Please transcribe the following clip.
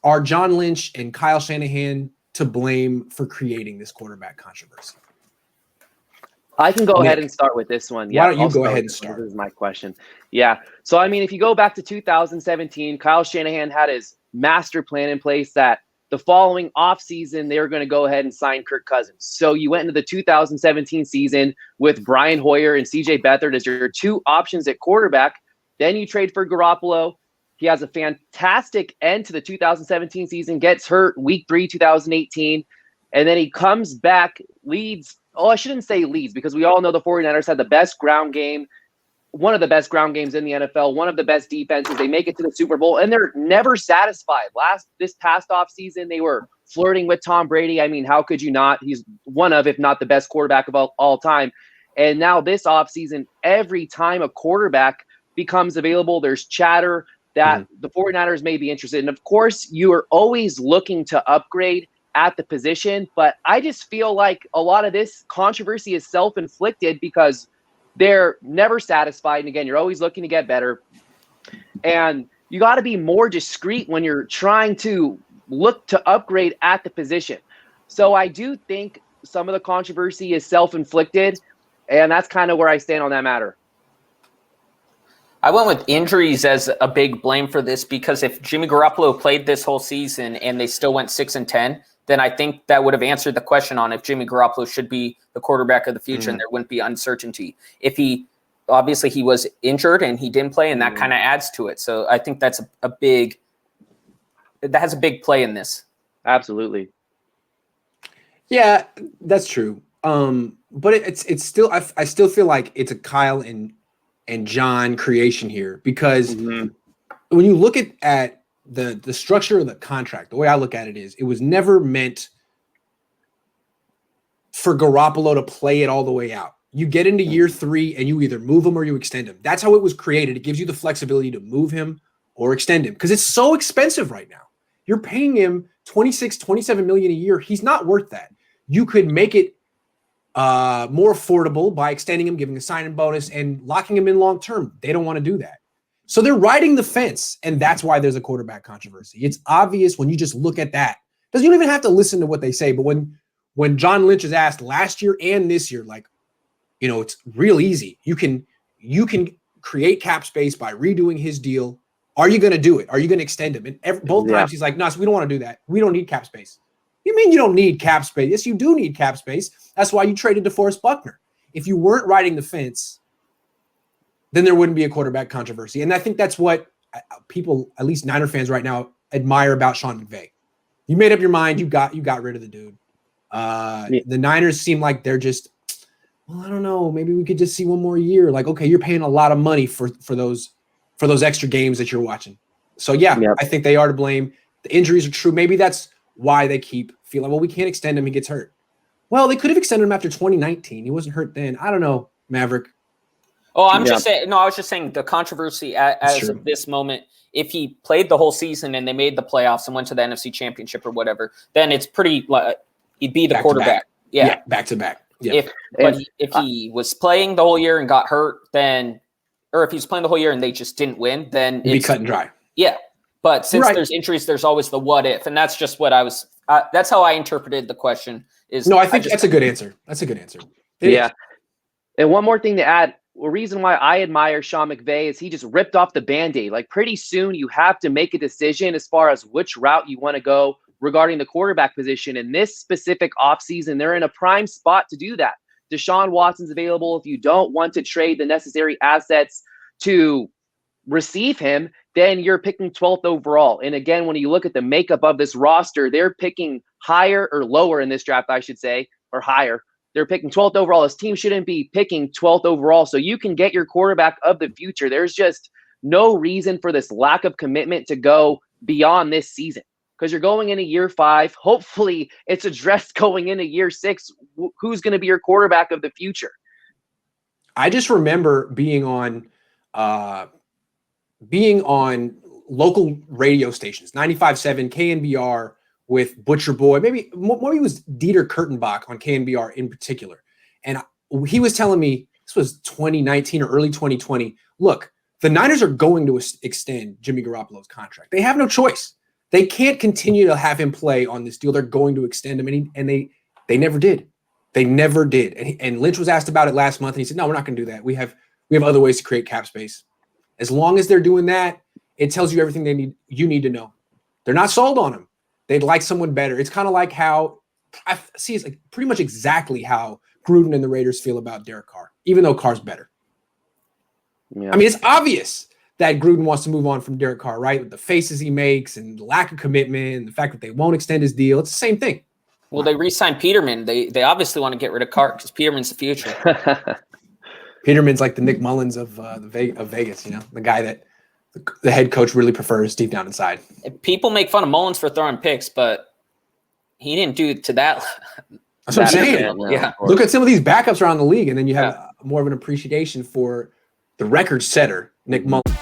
are John Lynch and Kyle Shanahan to blame for creating this quarterback controversy? I can go ahead and start with this one. Why don't you go ahead and start? This is my question. Yeah. So, I mean, if you go back to 2017, Kyle Shanahan had his master plan in place that the following offseason, they were going to go ahead and sign Kirk Cousins. So you went into the 2017 season with Brian Hoyer and CJ Beathard as your two options at quarterback. Then you trade for Garoppolo. He has a fantastic end to the 2017 season, gets hurt week 3, 2018. And then he comes back, leads. Oh, I shouldn't say leads, because we all know the 49ers had the best ground game, one of the best ground games in the NFL, one of the best defenses. They make it to the Super Bowl, and they're never satisfied. This past offseason, they were flirting with Tom Brady. I mean, how could you not? He's one of, if not the best quarterback of all time. And now this offseason, every time a quarterback becomes available, there's chatter that the 49ers may be interested. And of course, you are always looking to upgrade at the position, but I just feel like a lot of this controversy is self-inflicted because they're never satisfied. And again, you're always looking to get better. And you got to be more discreet when you're trying to look to upgrade at the position. So I do think some of the controversy is self-inflicted, and that's kind of where I stand on that matter. I went with injuries as a big blame for this, because if Jimmy Garoppolo played this whole season and they still went 6-10, then I think that would have answered the question on if Jimmy Garoppolo should be the quarterback of the future and there wouldn't be uncertainty. If he was injured and he didn't play, and that kind of adds to it. So I think that has a big play in this. Absolutely. Yeah, that's true. But it's still, I still feel like it's a Kyle and John creation here, because when you look at the structure of the contract, the way I look at it is, it was never meant for Garoppolo to play it all the way out. You get into year 3 and you either move him or you extend him. That's how it was created. It gives you the flexibility to move him or extend him, because it's so expensive right now. You're paying him $26-27 million a year. He's not worth that. You could make it more affordable by extending him, giving a sign-in bonus, and locking him in long-term. They don't want to do that. So they're riding the fence, and that's why there's a quarterback controversy. It's obvious when you just look at that. Because you don't even have to listen to what they say, but when John Lynch is asked last year and this year, like, it's real easy. You can create cap space by redoing his deal. Are you going to do it? Are you going to extend him? And both times he's like, no, so we don't want to do that. We don't need cap space. You mean you don't need cap space? Yes, you do need cap space. That's why you traded DeForest Buckner. If you weren't riding the fence, then there wouldn't be a quarterback controversy. And I think that's what people, at least Niner fans right now, admire about Sean McVay. You made up your mind. You got rid of the dude. The Niners seem like they're just, well, I don't know. Maybe we could just see one more year. Like, okay, you're paying a lot of money for those extra games that you're watching. So I think they are to blame. The injuries are true. Maybe that's why they keep feeling, well, we can't extend him. He gets hurt. Well, they could have extended him after 2019. He wasn't hurt then. I don't know, Maverick. Oh, I'm just saying. No, I was just saying the controversy as of this moment. If he played the whole season and they made the playoffs and went to the NFC Championship or whatever, then it's pretty. He'd be the quarterback. Yeah, back to back. Yeah. If he was playing the whole year and got hurt, then, or if he's playing the whole year and they just didn't win, then it'd be cut and dry. Yeah, but since there's injuries, there's always the what if, and that's just what I was. That's how I interpreted the question. I think that's a good answer. That's a good answer. And one more thing to add. The reason why I admire Sean McVay is he just ripped off the Band-Aid. Like, pretty soon you have to make a decision as far as which route you want to go regarding the quarterback position. In this specific offseason, they're in a prime spot to do that. Deshaun Watson's available. If you don't want to trade the necessary assets to receive him, then you're picking 12th overall. And again, when you look at the makeup of this roster, they're picking higher or lower in this draft, I should say, or higher. They're picking 12th overall. This team shouldn't be picking 12th overall. So you can get your quarterback of the future. There's just no reason for this lack of commitment to go beyond this season, because you're going into year 5. Hopefully it's addressed going into year 6. Who's going to be your quarterback of the future? I just remember being on local radio stations, 95.7 KNBR, with Butcher Boy, maybe it was Dieter Kurtenbach on KNBR in particular. And he was telling me, this was 2019 or early 2020, look, the Niners are going to extend Jimmy Garoppolo's contract. They have no choice. They can't continue to have him play on this deal. They're going to extend him, and they never did. They never did. And Lynch was asked about it last month, and he said, "No, we're not going to do that. We have other ways to create cap space. As long as they're doing that, it tells you everything you need to know. They're not sold on him. They'd like someone better. It's kind of like how I see. It's like pretty much exactly how Gruden and the Raiders feel about Derek Carr, even though Carr's better. Yeah. I mean, it's obvious that Gruden wants to move on from Derek Carr, right? With the faces he makes and the lack of commitment and the fact that they won't extend his deal. It's the same thing. Well, they re-signed Peterman. They obviously want to get rid of Carr because Peterman's the future. Peterman's like the Nick Mullins of Vegas, the guy that the head coach really prefers deep down inside. People make fun of Mullins for throwing picks, but he didn't do it to that. That's what I'm saying. Yeah. Look at some of these backups around the league, and then you have more of an appreciation for the record setter, Nick Mullins.